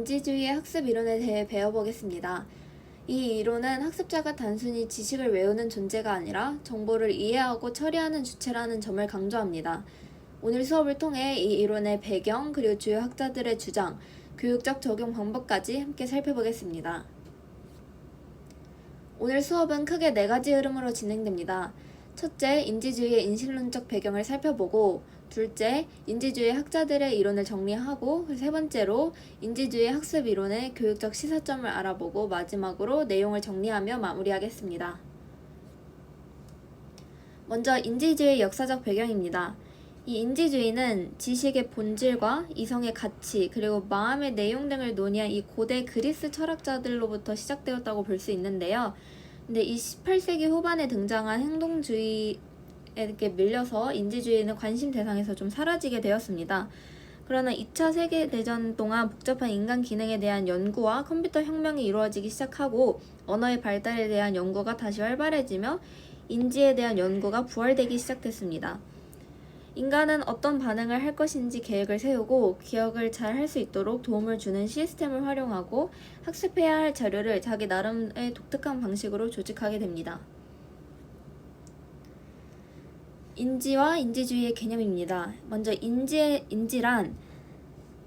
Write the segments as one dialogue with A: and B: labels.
A: 인지주의의 학습 이론에 대해 배워보겠습니다. 이 이론은 학습자가 단순히 지식을 외우는 존재가 아니라 정보를 이해하고 처리하는 주체라는 점을 강조합니다. 오늘 수업을 통해 이 이론의 배경, 그리고 주요 학자들의 주장, 교육적 적용 방법까지 함께 살펴보겠습니다. 오늘 수업은 크게 4가지 흐름으로 진행됩니다. 첫째, 인지주의의 인식론적 배경을 살펴보고, 둘째, 인지주의 학자들의 이론을 정리하고, 세 번째로 인지주의 학습 이론의 교육적 시사점을 알아보고, 마지막으로 내용을 정리하며 마무리하겠습니다. 먼저 인지주의의 역사적 배경입니다. 이 인지주의는 지식의 본질과 이성의 가치, 그리고 마음의 내용 등을 논의한 이 고대 그리스 철학자들로부터 시작되었다고 볼 수 있는데요. 근데 이 18세기 후반에 등장한 행동주의에 밀려서 인지주의는 관심 대상에서 좀 사라지게 되었습니다. 그러나 2차 세계대전 동안 복잡한 인간 기능에 대한 연구와 컴퓨터 혁명이 이루어지기 시작하고 언어의 발달에 대한 연구가 다시 활발해지며 인지에 대한 연구가 부활되기 시작됐습니다. 인간은 어떤 반응을 할 것인지 계획을 세우고 기억을 잘 할 수 있도록 도움을 주는 시스템을 활용하고 학습해야 할 자료를 자기 나름의 독특한 방식으로 조직하게 됩니다. 인지와 인지주의의 개념입니다. 먼저 인지란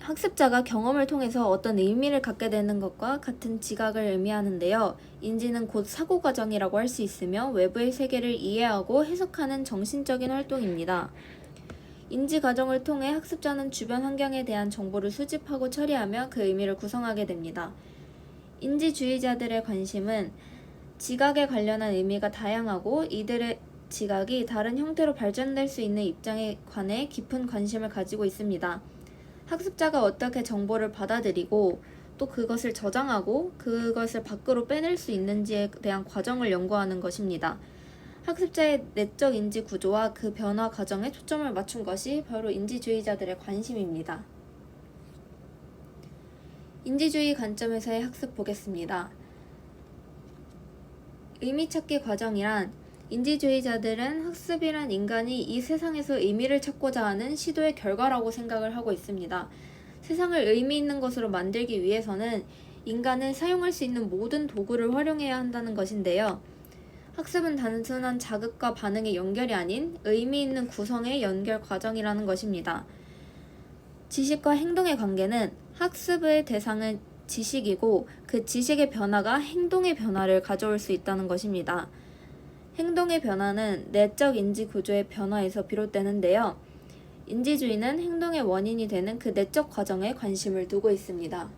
A: 학습자가 경험을 통해서 어떤 의미를 갖게 되는 것과 같은 지각을 의미하는데요. 인지는 곧 사고 과정이라고 할 수 있으며 외부의 세계를 이해하고 해석하는 정신적인 활동입니다. 인지 과정을 통해 학습자는 주변 환경에 대한 정보를 수집하고 처리하며 그 의미를 구성하게 됩니다. 인지주의자들의 관심은 지각에 관련한 의미가 다양하고 이들의 지각이 다른 형태로 발전될 수 있는 입장에 관해 깊은 관심을 가지고 있습니다. 학습자가 어떻게 정보를 받아들이고 또 그것을 저장하고 그것을 밖으로 빼낼 수 있는지에 대한 과정을 연구하는 것입니다. 학습자의 내적 인지 구조와 그 변화 과정에 초점을 맞춘 것이 바로 인지주의자들의 관심입니다. 인지주의 관점에서의 학습 보겠습니다. 의미찾기 과정이란 인지주의자들은 학습이란 인간이 이 세상에서 의미를 찾고자 하는 시도의 결과라고 생각을 하고 있습니다. 세상을 의미 있는 것으로 만들기 위해서는 인간은 사용할 수 있는 모든 도구를 활용해야 한다는 것인데요. 학습은 단순한 자극과 반응의 연결이 아닌 의미 있는 구성의 연결 과정이라는 것입니다. 지식과 행동의 관계는 학습의 대상은 지식이고 그 지식의 변화가 행동의 변화를 가져올 수 있다는 것입니다. 행동의 변화는 내적 인지 구조의 변화에서 비롯되는데요. 인지주의는 행동의 원인이 되는 그 내적 과정에 관심을 두고 있습니다.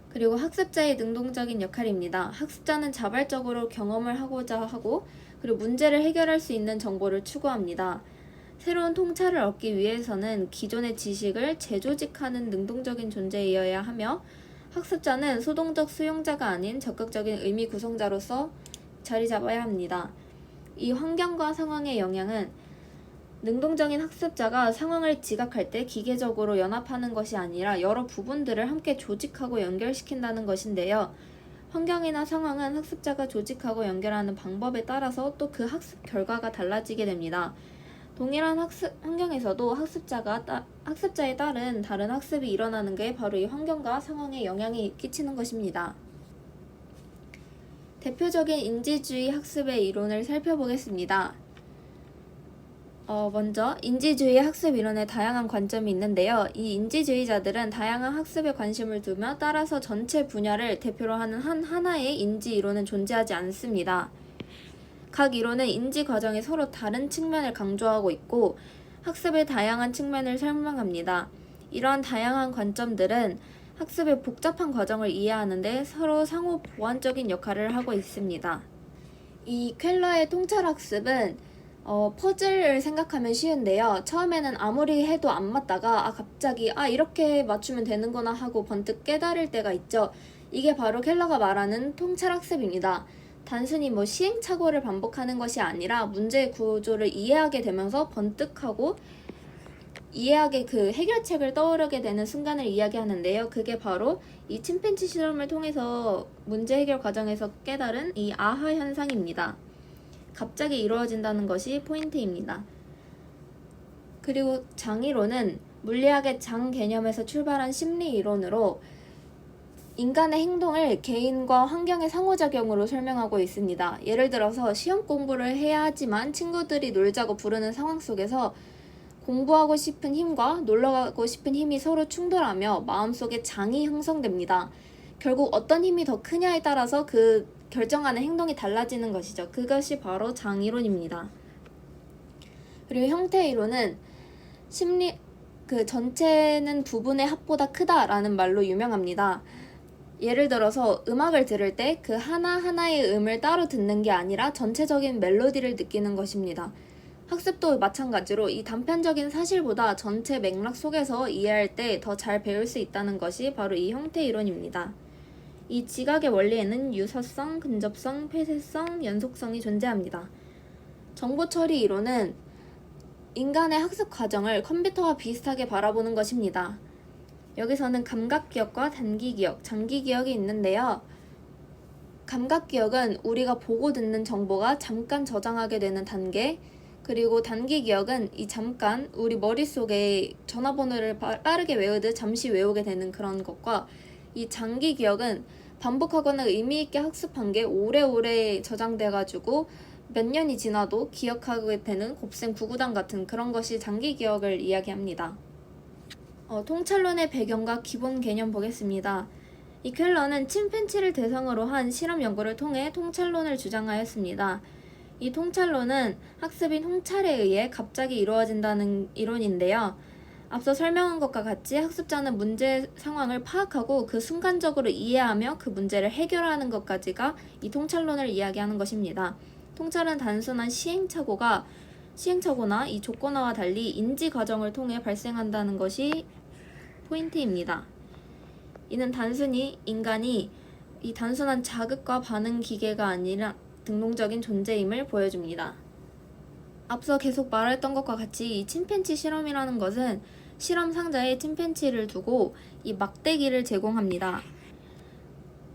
A: 그리고 학습자의 능동적인 역할입니다. 학습자는 자발적으로 경험을 하고자 하고 그리고 문제를 해결할 수 있는 정보를 추구합니다. 새로운 통찰을 얻기 위해서는 기존의 지식을 재조직하는 능동적인 존재이어야 하며 학습자는 소동적 수용자가 아닌 적극적인 의미 구성자로서 자리 잡아야 합니다. 이 환경과 상황의 영향은 능동적인 학습자가 상황을 지각할 때 기계적으로 연합하는 것이 아니라 여러 부분들을 함께 조직하고 연결시킨다는 것인데요. 환경이나 상황은 학습자가 조직하고 연결하는 방법에 따라서 또 그 학습 결과가 달라지게 됩니다. 동일한 학습 환경에서도 학습자에 따른 다른 학습이 일어나는 게 바로 이 환경과 상황에 영향이 끼치는 것입니다. 대표적인 인지주의 학습의 이론을 살펴보겠습니다. 먼저 인지주의 학습 이론의 다양한 관점이 있는데요. 이 인지주의자들은 다양한 학습에 관심을 두며 따라서 전체 분야를 대표로 하는 하나의 인지 이론은 존재하지 않습니다. 각 이론은 인지 과정의 서로 다른 측면을 강조하고 있고 학습의 다양한 측면을 설명합니다. 이러한 다양한 관점들은 학습의 복잡한 과정을 이해하는데 서로 상호 보완적인 역할을 하고 있습니다. 이 켈러의 통찰학습은 퍼즐을 생각하면 쉬운데요. 처음에는 아무리 해도 안 맞다가 갑자기 이렇게 맞추면 되는구나 하고 번뜩 깨달을 때가 있죠. 이게 바로 켈러가 말하는 통찰학습입니다. 단순히 시행착오를 반복하는 것이 아니라 문제의 구조를 이해하게 되면서 번뜩하고 이해하게 그 해결책을 떠오르게 되는 순간을 이야기하는데요. 그게 바로 이 침팬지 실험을 통해서 문제 해결 과정에서 깨달은 이 아하 현상입니다. 갑자기 이루어진다는 것이 포인트입니다. 그리고 장이론은 물리학의 장 개념에서 출발한 심리 이론으로 인간의 행동을 개인과 환경의 상호작용으로 설명하고 있습니다. 예를 들어서 시험 공부를 해야 하지만 친구들이 놀자고 부르는 상황 속에서 공부하고 싶은 힘과 놀러가고 싶은 힘이 서로 충돌하며 마음속에 장이 형성됩니다. 결국 어떤 힘이 더 크냐에 따라서 그 결정하는 행동이 달라지는 것이죠. 그것이 바로 장이론입니다. 그리고 형태 이론은 그 전체는 부분의 합보다 크다라는 말로 유명합니다. 예를 들어서 음악을 들을 때 그 하나하나의 음을 따로 듣는 게 아니라 전체적인 멜로디를 느끼는 것입니다. 학습도 마찬가지로 이 단편적인 사실보다 전체 맥락 속에서 이해할 때 더 잘 배울 수 있다는 것이 바로 이 형태 이론입니다. 이 지각의 원리에는 유사성, 근접성, 폐쇄성, 연속성이 존재합니다. 정보 처리 이론은 인간의 학습 과정을 컴퓨터와 비슷하게 바라보는 것입니다. 여기서는 감각기억과 단기기억, 장기기억이 있는데요. 감각기억은 우리가 보고 듣는 정보가 잠깐 저장하게 되는 단계, 그리고 단기기억은 이 잠깐 우리 머릿속에 전화번호를 빠르게 외우듯 잠시 외우게 되는 그런 것과, 이 장기기억은 반복하거나 의미있게 학습한 게 오래오래 저장돼가지고 몇 년이 지나도 기억하게 되는 곱셈 구구단 같은 그런 것이 장기기억을 이야기합니다. 통찰론의 배경과 기본 개념 보겠습니다. 이 켈러는 침팬지를 대상으로 한 실험 연구를 통해 통찰론을 주장하였습니다. 이 통찰론은 학습인 통찰에 의해 갑자기 이루어진다는 이론인데요. 앞서 설명한 것과 같이 학습자는 문제 상황을 파악하고 그 순간적으로 이해하며 그 문제를 해결하는 것까지가 이 통찰론을 이야기하는 것입니다. 통찰은 단순한 시행착오나 이 조건화와 달리 인지 과정을 통해 발생한다는 것이 포인트입니다. 이는 단순히 인간이 이 단순한 자극과 반응 기계가 아니라 등록적인 존재임을 보여줍니다. 앞서 계속 말했던 것과 같이 이 침팬지 실험이라는 것은 실험 상자에 침팬지를 두고 이 막대기를 제공합니다.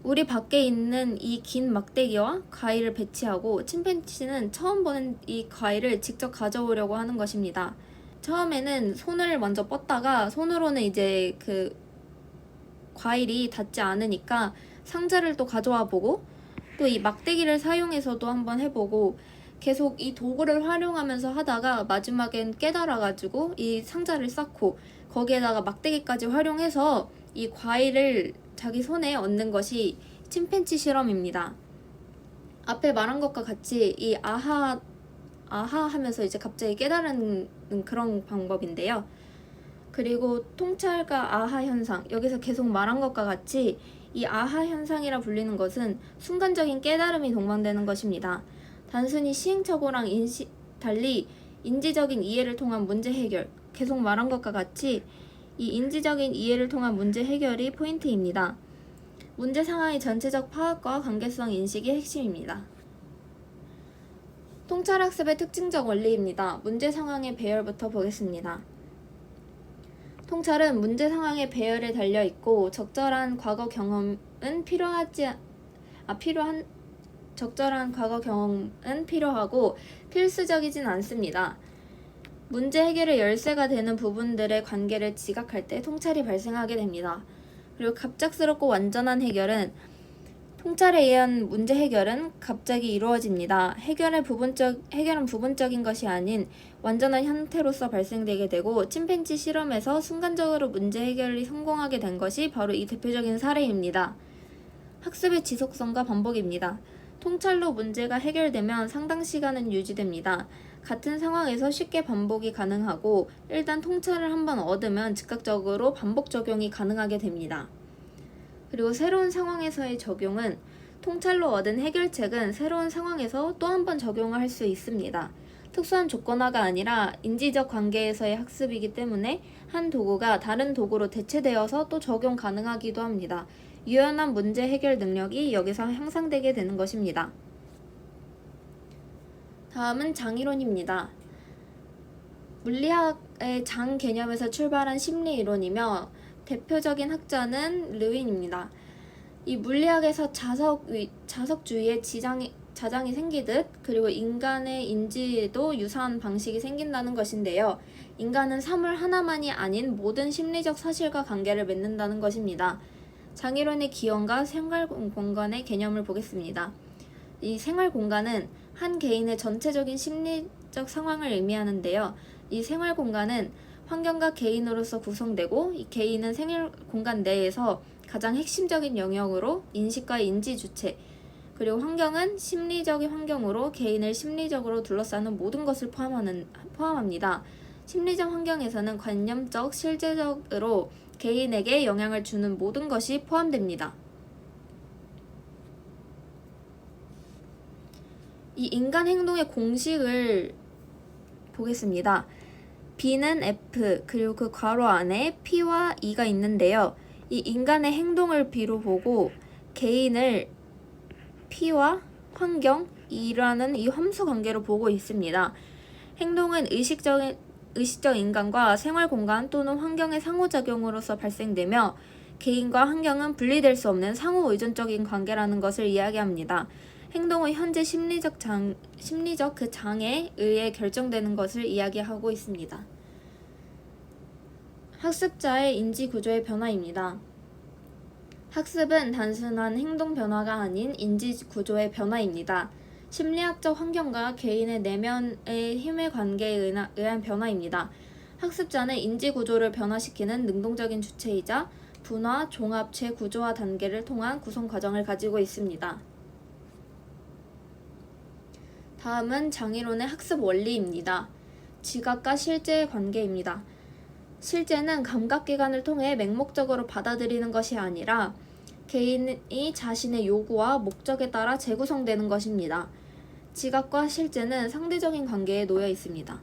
A: 우리 밖에 있는 이 긴 막대기와 과일을 배치하고 침팬지는 처음 보는 이 과일을 직접 가져오려고 하는 것입니다. 처음에는 손을 먼저 뻗다가 손으로는 이제 그 과일이 닿지 않으니까 상자를 또 가져와 보고 또 이 막대기를 사용해서도 한번 해보고 계속 이 도구를 활용하면서 하다가 마지막엔 깨달아가지고 이 상자를 쌓고 거기에다가 막대기까지 활용해서 이 과일을 자기 손에 얹는 것이 침팬지 실험입니다. 앞에 말한 것과 같이 이 아하 하면서 이제 갑자기 깨달은 그런 방법인데요. 그리고 통찰과 아하 현상, 여기서 계속 말한 것과 같이 이 아하 현상이라 불리는 것은 순간적인 깨달음이 동반되는 것입니다. 단순히 시행착오랑 달리 인지적인 이해를 통한 문제 해결, 계속 말한 것과 같이 이 인지적인 이해를 통한 문제 해결이 포인트입니다. 문제 상황의 전체적 파악과 관계성 인식이 핵심입니다. 통찰학습의 특징적 원리입니다. 문제 상황의 배열부터 보겠습니다. 통찰은 문제 상황의 배열에 달려 있고 적절한 과거 경험은 필요하고 필수적이진 않습니다. 문제 해결의 열쇠가 되는 부분들의 관계를 지각할 때 통찰이 발생하게 됩니다. 그리고 갑작스럽고 완전한 해결은 통찰에 의한 문제 해결은 갑자기 이루어집니다. 해결은 부분적인 것이 아닌 완전한 형태로서 발생되게 되고 침팬지 실험에서 순간적으로 문제 해결이 성공하게 된 것이 바로 이 대표적인 사례입니다. 학습의 지속성과 반복입니다. 통찰로 문제가 해결되면 상당 시간은 유지됩니다. 같은 상황에서 쉽게 반복이 가능하고 일단 통찰을 한번 얻으면 즉각적으로 반복 적용이 가능하게 됩니다. 그리고 새로운 상황에서의 적용은 통찰로 얻은 해결책은 새로운 상황에서 또 한 번 적용을 할 수 있습니다. 특수한 조건화가 아니라 인지적 관계에서의 학습이기 때문에 한 도구가 다른 도구로 대체되어서 또 적용 가능하기도 합니다. 유연한 문제 해결 능력이 여기서 향상되게 되는 것입니다. 다음은 장이론입니다. 물리학의 장 개념에서 출발한 심리 이론이며 대표적인 학자는 르윈입니다. 이 물리학에서 자석주의의 자장이 생기듯 그리고 인간의 인지에도 유사한 방식이 생긴다는 것인데요. 인간은 사물 하나만이 아닌 모든 심리적 사실과 관계를 맺는다는 것입니다. 장이론의 기원과 생활공간의 개념을 보겠습니다. 이 생활공간은 한 개인의 전체적인 심리적 상황을 의미하는데요. 이 생활공간은 환경과 개인으로서 구성되고 이 개인은 생활공간 내에서 가장 핵심적인 영역으로 인식과 인지 주체, 그리고 환경은 심리적인 환경으로 개인을 심리적으로 둘러싸는 모든 것을 포함합니다. 심리적 환경에서는 관념적, 실제적으로 개인에게 영향을 주는 모든 것이 포함됩니다. 이 인간 행동의 공식을 보겠습니다. B는 F, 그리고 그 괄호 안에 P와 E가 있는데요. 이 인간의 행동을 B로 보고 개인을 P와 환경, E라는 이 함수 관계로 보고 있습니다. 행동은 의식적 인간과 생활 공간 또는 환경의 상호작용으로서 발생되며 개인과 환경은 분리될 수 없는 상호 의존적인 관계라는 것을 이야기합니다. 행동은 현재 심리적 그 장애에 의해 결정되는 것을 이야기하고 있습니다. 학습자의 인지 구조의 변화입니다. 학습은 단순한 행동 변화가 아닌 인지 구조의 변화입니다. 심리학적 환경과 개인의 내면의 힘의 관계에 의한 변화입니다. 학습자는 인지 구조를 변화시키는 능동적인 주체이자 분화, 종합, 재구조화 단계를 통한 구성 과정을 가지고 있습니다. 다음은 장이론의 학습 원리입니다. 지각과 실제의 관계입니다. 실제는 감각기관을 통해 맹목적으로 받아들이는 것이 아니라 개인이 자신의 요구와 목적에 따라 재구성되는 것입니다. 지각과 실제는 상대적인 관계에 놓여 있습니다.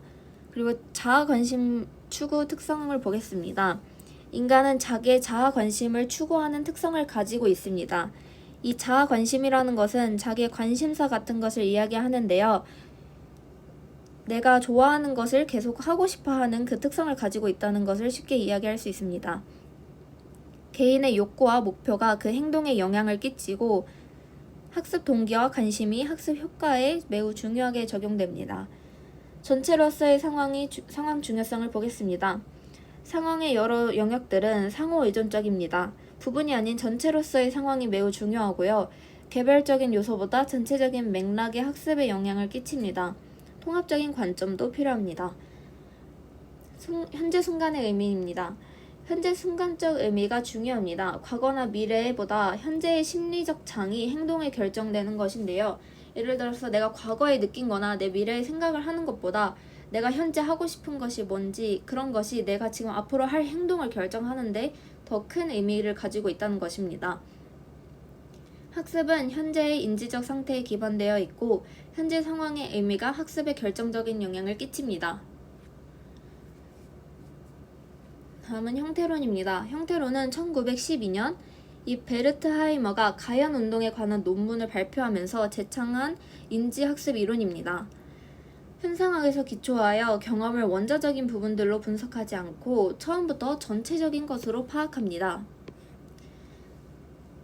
A: 그리고 자아관심 추구 특성을 보겠습니다. 인간은 자기의 자아관심을 추구하는 특성을 가지고 있습니다. 이 자아관심이라는 것은 자기의 관심사 같은 것을 이야기하는데요. 내가 좋아하는 것을 계속 하고 싶어하는 그 특성을 가지고 있다는 것을 쉽게 이야기할 수 있습니다. 개인의 욕구와 목표가 그 행동에 영향을 끼치고 학습 동기와 관심이 학습 효과에 매우 중요하게 적용됩니다. 전체로서의 상황 중요성을 보겠습니다. 상황의 여러 영역들은 상호 의존적입니다. 부분이 아닌 전체로서의 상황이 매우 중요하고요. 개별적인 요소보다 전체적인 맥락의 학습에 영향을 끼칩니다. 통합적인 관점도 필요합니다. 현재 순간의 의미입니다. 현재 순간적 의미가 중요합니다. 과거나 미래보다 현재의 심리적 장이 행동에 결정되는 것인데요. 예를 들어서 내가 과거에 느낀 거나 내 미래의 생각을 하는 것보다 내가 현재 하고 싶은 것이 뭔지 그런 것이 내가 지금 앞으로 할 행동을 결정하는데 더 큰 의미를 가지고 있다는 것입니다. 학습은 현재의 인지적 상태에 기반되어 있고 현재 상황의 의미가 학습에 결정적인 영향을 끼칩니다. 다음은 형태론입니다. 형태론은 1912년 이 베르트하이머가 가연운동에 관한 논문을 발표하면서 제창한 인지학습 이론입니다. 현상학에서 기초하여 경험을 원자적인 부분들로 분석하지 않고 처음부터 전체적인 것으로 파악합니다.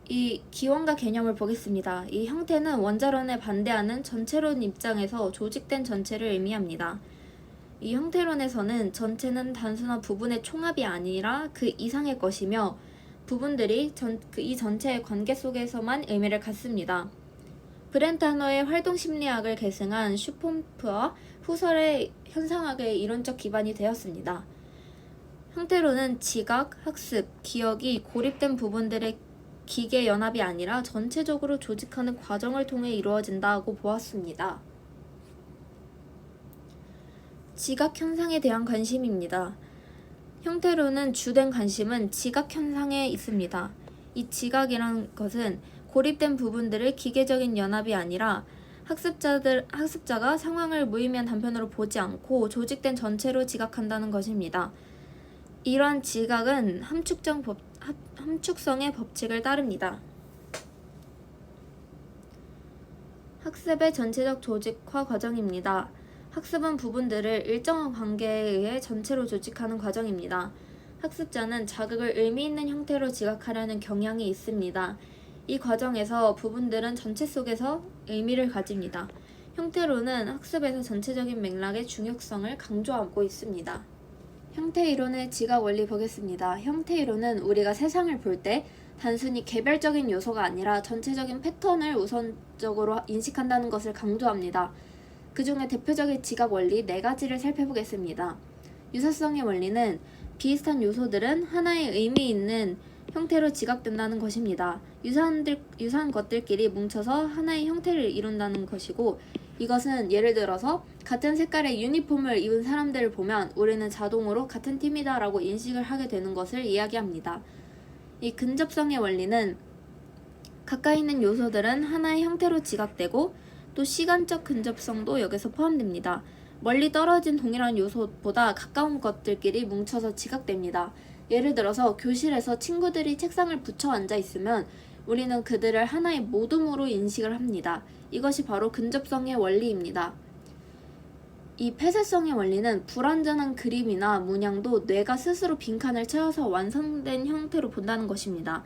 A: 이 기원과 개념을 보겠습니다. 이 형태는 원자론에 반대하는 전체론 입장에서 조직된 전체를 의미합니다. 이 형태론에서는 전체는 단순한 부분의 총합이 아니라 그 이상의 것이며 부분들이 이 전체의 관계 속에서만 의미를 갖습니다. 브렌타너의 활동심리학을 계승한 슈폼프와 후설의 현상학의 이론적 기반이 되었습니다. 형태론은 지각, 학습, 기억이 고립된 부분들의 기계 연합이 아니라 전체적으로 조직하는 과정을 통해 이루어진다고 보았습니다. 지각 현상에 대한 관심입니다. 형태론은 주된 관심은 지각 현상에 있습니다. 이 지각이란 것은 고립된 부분들의 기계적인 연합이 아니라 학습자가 상황을 무의미한 단편으로 보지 않고 조직된 전체로 지각한다는 것입니다. 이러한 지각은 함축성의 법칙을 따릅니다. 학습의 전체적 조직화 과정입니다. 학습은 부분들을 일정한 관계에 의해 전체로 조직하는 과정입니다. 학습자는 자극을 의미 있는 형태로 지각하려는 경향이 있습니다. 이 과정에서 부분들은 전체 속에서 의미를 가집니다. 형태론은 학습에서 전체적인 맥락의 중요성을 강조하고 있습니다. 형태이론의 지각 원리 보겠습니다. 형태이론은 우리가 세상을 볼 때 단순히 개별적인 요소가 아니라 전체적인 패턴을 우선적으로 인식한다는 것을 강조합니다. 그 중에 대표적인 지각 원리 4가지를 살펴보겠습니다. 유사성의 원리는 비슷한 요소들은 하나의 의미 있는 형태로 지각된다는 것입니다. 유사한 것들끼리 뭉쳐서 하나의 형태를 이룬다는 것이고, 이것은 예를 들어서 같은 색깔의 유니폼을 입은 사람들을 보면 우리는 자동으로 같은 팀이다 라고 인식을 하게 되는 것을 이야기합니다. 이 근접성의 원리는 가까이 있는 요소들은 하나의 형태로 지각되고 또 시간적 근접성도 여기서 포함됩니다. 멀리 떨어진 동일한 요소보다 가까운 것들끼리 뭉쳐서 지각됩니다. 예를 들어서 교실에서 친구들이 책상을 붙여 앉아 있으면 우리는 그들을 하나의 모둠으로 인식을 합니다. 이것이 바로 근접성의 원리입니다. 이 폐쇄성의 원리는 불완전한 그림이나 문양도 뇌가 스스로 빈칸을 채워서 완성된 형태로 본다는 것입니다.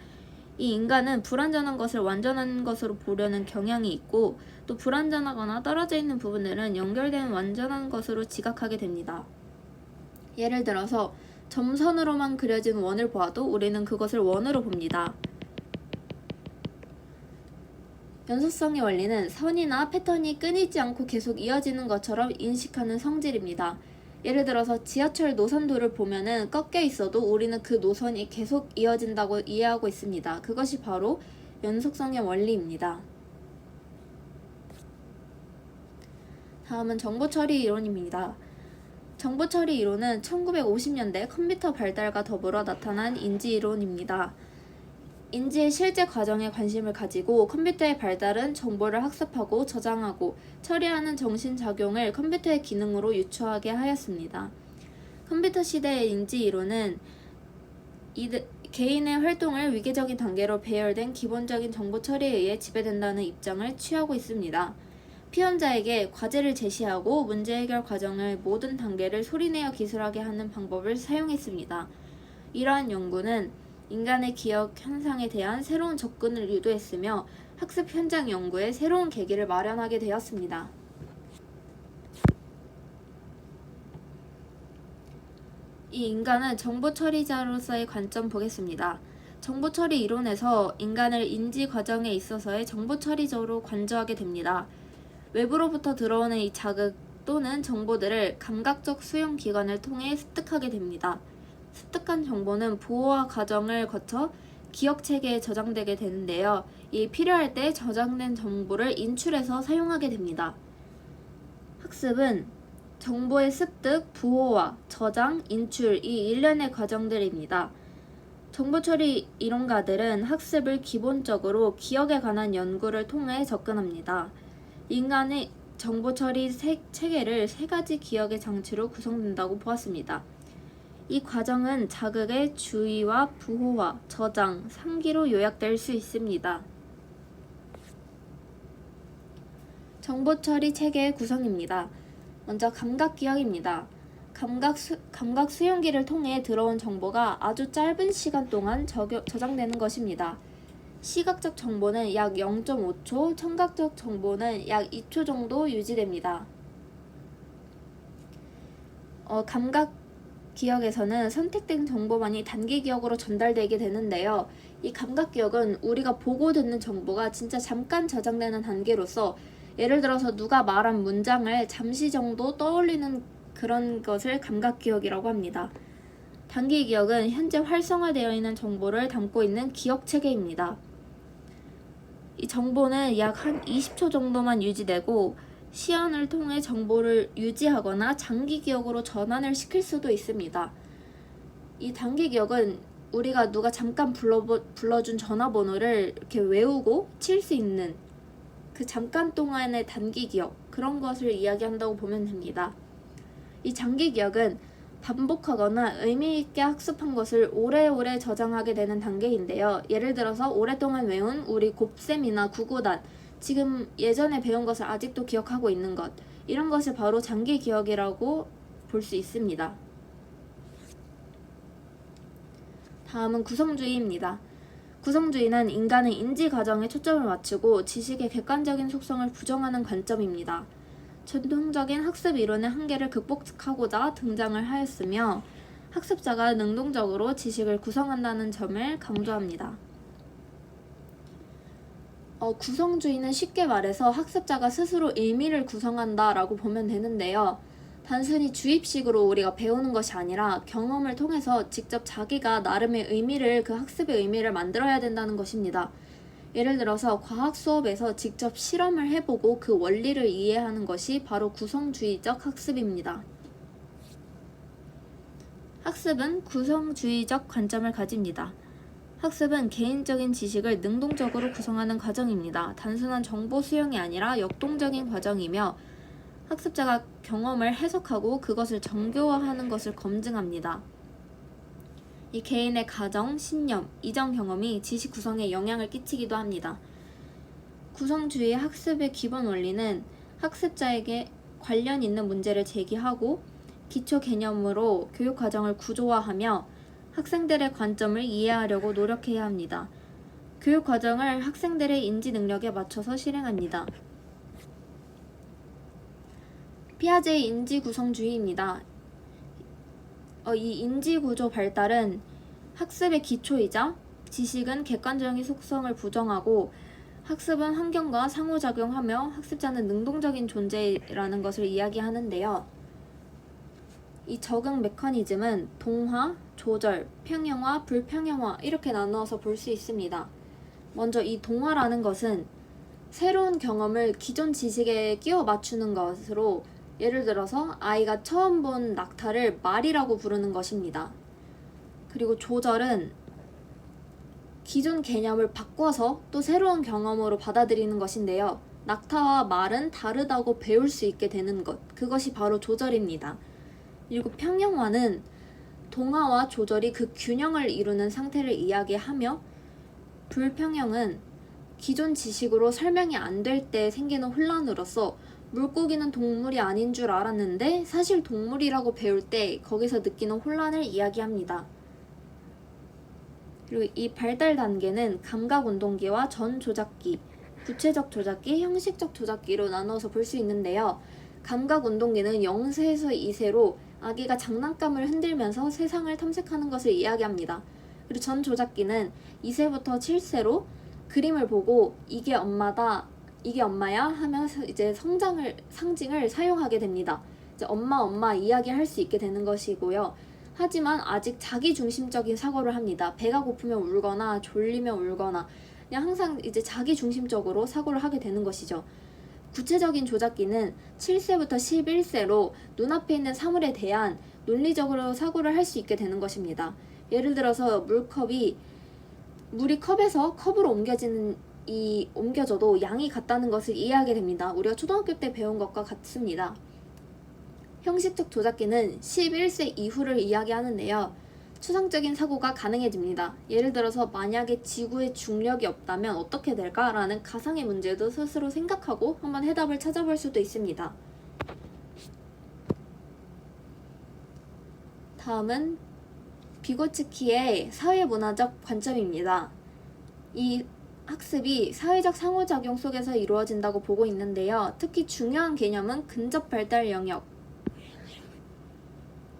A: 이 인간은 불완전한 것을 완전한 것으로 보려는 경향이 있고, 또 불완전하거나 떨어져 있는 부분들은 연결된 완전한 것으로 지각하게 됩니다. 예를 들어서 점선으로만 그려진 원을 보아도 우리는 그것을 원으로 봅니다. 연속성의 원리는 선이나 패턴이 끊이지 않고 계속 이어지는 것처럼 인식하는 성질입니다. 예를 들어서 지하철 노선도를 보면은 꺾여 있어도 우리는 그 노선이 계속 이어진다고 이해하고 있습니다. 그것이 바로 연속성의 원리입니다. 다음은 정보처리 이론입니다. 정보처리 이론은 1950년대 컴퓨터 발달과 더불어 나타난 인지이론입니다. 인지의 실제 과정에 관심을 가지고 컴퓨터의 발달은 정보를 학습하고 저장하고 처리하는 정신작용을 컴퓨터의 기능으로 유추하게 하였습니다. 컴퓨터 시대의 인지이론은 개인의 활동을 위계적인 단계로 배열된 기본적인 정보 처리에 의해 지배된다는 입장을 취하고 있습니다. 피험자에게 과제를 제시하고 문제 해결 과정의 모든 단계를 소리내어 기술하게 하는 방법을 사용했습니다. 이러한 연구는 인간의 기억 현상에 대한 새로운 접근을 유도했으며 학습 현장 연구에 새로운 계기를 마련하게 되었습니다. 이 인간은 정보 처리자로서의 관점 보겠습니다. 정보 처리 이론에서 인간을 인지 과정에 있어서의 정보 처리자로 관조하게 됩니다. 외부로부터 들어오는 이 자극 또는 정보들을 감각적 수용 기관을 통해 습득하게 됩니다. 습득한 정보는 보호와 과정을 거쳐 기억 체계에 저장되게 되는데요. 이 필요할 때 저장된 정보를 인출해서 사용하게 됩니다. 학습은 정보의 습득, 부호화, 저장, 인출 이 일련의 과정들입니다. 정보처리 이론가들은 학습을 기본적으로 기억에 관한 연구를 통해 접근합니다. 인간의 정보처리 체계를 3가지 기억의 장치로 구성된다고 보았습니다. 이 과정은 자극의 주의와 부호화, 저장, 상기로 요약될 수 있습니다. 정보처리 체계의 구성입니다. 먼저 감각기억입니다. 감각 수용기를 통해 들어온 정보가 아주 짧은 시간 동안 저장되는 것입니다. 시각적 정보는 약 0.5초, 청각적 정보는 약 2초 정도 유지됩니다. 감각 기억에서는 선택된 정보만이 단기 기억으로 전달되게 되는데요. 이 감각 기억은 우리가 보고 듣는 정보가 진짜 잠깐 저장되는 단계로서 예를 들어서 누가 말한 문장을 잠시 정도 떠올리는 그런 것을 감각 기억이라고 합니다. 단기 기억은 현재 활성화되어 있는 정보를 담고 있는 기억 체계입니다. 이 정보는 약 한 20초 정도만 유지되고 시간을 통해 정보를 유지하거나 장기 기억으로 전환을 시킬 수도 있습니다. 이 단기 기억은 우리가 누가 잠깐 불러준 전화번호를 이렇게 외우고 칠 수 있는 그 잠깐 동안의 단기 기억, 그런 것을 이야기한다고 보면 됩니다. 이 장기 기억은 반복하거나 의미있게 학습한 것을 오래오래 저장하게 되는 단계인데요. 예를 들어서 오랫동안 외운 우리 곱셈이나 구구단, 지금 예전에 배운 것을 아직도 기억하고 있는 것, 이런 것이 바로 장기 기억이라고 볼 수 있습니다. 다음은 구성주의입니다. 구성주의는 인간의 인지 과정에 초점을 맞추고 지식의 객관적인 속성을 부정하는 관점입니다. 전통적인 학습 이론의 한계를 극복하고자 등장을 하였으며 학습자가 능동적으로 지식을 구성한다는 점을 강조합니다. 구성주의는 쉽게 말해서 학습자가 스스로 의미를 구성한다라고 보면 되는데요. 단순히 주입식으로 우리가 배우는 것이 아니라 경험을 통해서 직접 자기가 나름의 의미를, 그 학습의 의미를 만들어야 된다는 것입니다. 예를 들어서 과학 수업에서 직접 실험을 해보고 그 원리를 이해하는 것이 바로 구성주의적 학습입니다. 학습은 구성주의적 관점을 가집니다. 학습은 개인적인 지식을 능동적으로 구성하는 과정입니다. 단순한 정보 수용이 아니라 역동적인 과정이며 학습자가 경험을 해석하고 그것을 정교화하는 것을 검증합니다. 이 개인의 가정, 신념, 이전 경험이 지식 구성에 영향을 끼치기도 합니다. 구성주의 학습의 기본 원리는 학습자에게 관련 있는 문제를 제기하고 기초 개념으로 교육 과정을 구조화하며 학생들의 관점을 이해하려고 노력해야 합니다. 교육 과정을 학생들의 인지 능력에 맞춰서 실행합니다. 피아제의 인지 구성주의입니다. 이 인지 구조 발달은 학습의 기초이자 지식은 객관적인 속성을 부정하고 학습은 환경과 상호작용하며 학습자는 능동적인 존재라는 것을 이야기하는데요. 이 적응 메커니즘은 동화, 조절, 평형화, 불평형화 이렇게 나누어서 볼 수 있습니다. 먼저 이 동화라는 것은 새로운 경험을 기존 지식에 끼워 맞추는 것으로, 예를 들어서 아이가 처음 본 낙타를 말이라고 부르는 것입니다. 그리고 조절은 기존 개념을 바꿔서 또 새로운 경험으로 받아들이는 것인데요. 낙타와 말은 다르다고 배울 수 있게 되는 것, 그것이 바로 조절입니다. 그리고 평형화는 동화와 조절이 그 균형을 이루는 상태를 이야기하며, 불평형은 기존 지식으로 설명이 안 될 때 생기는 혼란으로서 물고기는 동물이 아닌 줄 알았는데 사실 동물이라고 배울 때 거기서 느끼는 혼란을 이야기합니다. 그리고 이 발달 단계는 감각운동기와 전조작기, 구체적 조작기, 형식적 조작기로 나눠서 볼 수 있는데요. 감각운동기는 0세에서 2세로 아기가 장난감을 흔들면서 세상을 탐색하는 것을 이야기합니다. 그리고 전조작기는 2세부터 7세로 그림을 보고 이게 엄마다, 이게 엄마야 하면서 이제 상징을 사용하게 됩니다. 이제 엄마 이야기할 수 있게 되는 것이고요. 하지만 아직 자기중심적인 사고를 합니다. 배가 고프면 울거나 졸리면 울거나 그냥 항상 이제 자기중심적으로 사고를 하게 되는 것이죠. 구체적인 조작기는 7세부터 11세로 눈앞에 있는 사물에 대한 논리적으로 사고를 할 수 있게 되는 것입니다. 예를 들어서 물이 컵에서 컵으로 옮겨져도 양이 같다는 것을 이해하게 됩니다. 우리가 초등학교 때 배운 것과 같습니다. 형식적 조작기는 11세 이후를 이야기하는데요. 추상적인 사고가 가능해집니다. 예를 들어서 만약에 지구에 중력이 없다면 어떻게 될까라는 가상의 문제도 스스로 생각하고 한번 해답을 찾아볼 수도 있습니다. 다음은 비고츠키의 사회문화적 관점입니다. 이 학습이 사회적 상호작용 속에서 이루어진다고 보고 있는데요. 특히 중요한 개념은 근접 발달 영역.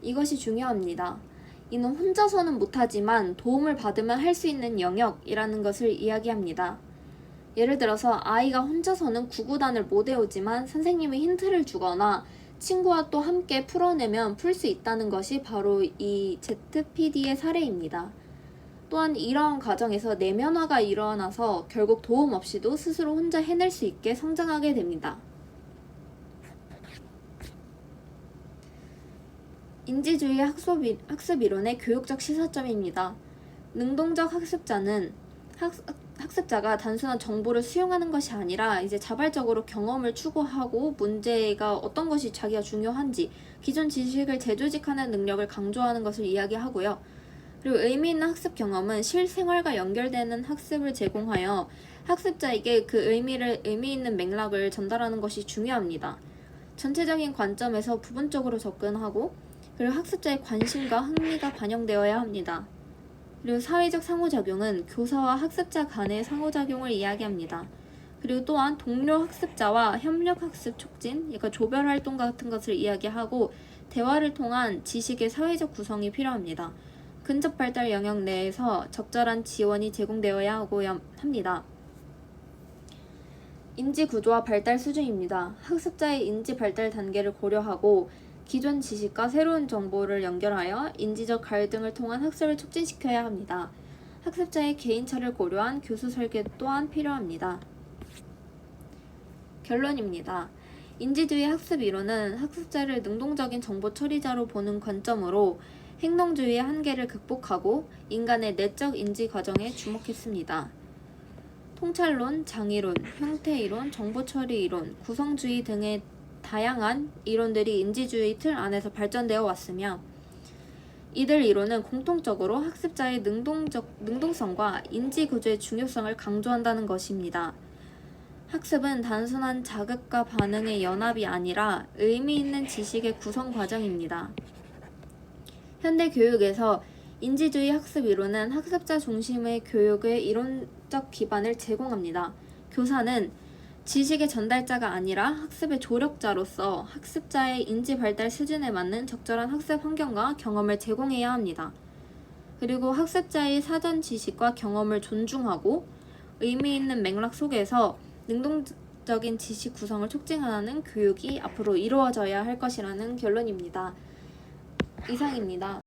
A: 이것이 중요합니다. 이는 혼자서는 못하지만 도움을 받으면 할 수 있는 영역이라는 것을 이야기합니다. 예를 들어서 아이가 혼자서는 구구단을 못 외우지만 선생님이 힌트를 주거나 친구와 또 함께 풀어내면 풀 수 있다는 것이 바로 이 ZPD의 사례입니다. 또한 이러한 과정에서 내면화가 일어나서 결국 도움 없이도 스스로 혼자 해낼 수 있게 성장하게 됩니다. 인지주의 학습 이론의 교육적 시사점입니다. 능동적 학습자는 학습자가 단순한 정보를 수용하는 것이 아니라 이제 자발적으로 경험을 추구하고 문제가 어떤 것이 자기가 중요한지 기존 지식을 재조직하는 능력을 강조하는 것을 이야기하고요. 그리고 의미 있는 학습 경험은 실생활과 연결되는 학습을 제공하여 학습자에게 그 의미 있는 맥락을 전달하는 것이 중요합니다. 전체적인 관점에서 부분적으로 접근하고 그리고 학습자의 관심과 흥미가 반영되어야 합니다. 그리고 사회적 상호작용은 교사와 학습자 간의 상호작용을 이야기합니다. 그리고 또한 동료 학습자와 협력학습 촉진, 그러니까 조별활동 같은 것을 이야기하고 대화를 통한 지식의 사회적 구성이 필요합니다. 근접 발달 영역 내에서 적절한 지원이 제공되어야 하고 합니다. 인지 구조와 발달 수준입니다. 학습자의 인지 발달 단계를 고려하고 기존 지식과 새로운 정보를 연결하여 인지적 갈등을 통한 학습을 촉진시켜야 합니다. 학습자의 개인차를 고려한 교수 설계 또한 필요합니다. 결론입니다. 인지주의 학습 이론은 학습자를 능동적인 정보 처리자로 보는 관점으로 행동주의의 한계를 극복하고 인간의 내적 인지 과정에 주목했습니다. 통찰론, 장이론, 형태이론, 정보처리 이론, 구성주의 등의 다양한 이론들이 인지주의 틀 안에서 발전되어 왔으며 이들 이론은 공통적으로 학습자의 능동성과 인지구조의 중요성을 강조한다는 것입니다. 학습은 단순한 자극과 반응의 연합이 아니라 의미 있는 지식의 구성 과정입니다. 현대 교육에서 인지주의 학습 이론은 학습자 중심의 교육의 이론적 기반을 제공합니다. 교사는 지식의 전달자가 아니라 학습의 조력자로서 학습자의 인지 발달 수준에 맞는 적절한 학습 환경과 경험을 제공해야 합니다. 그리고 학습자의 사전 지식과 경험을 존중하고 의미 있는 맥락 속에서 능동적인 지식 구성을 촉진하는 교육이 앞으로 이루어져야 할 것이라는 결론입니다. 이상입니다.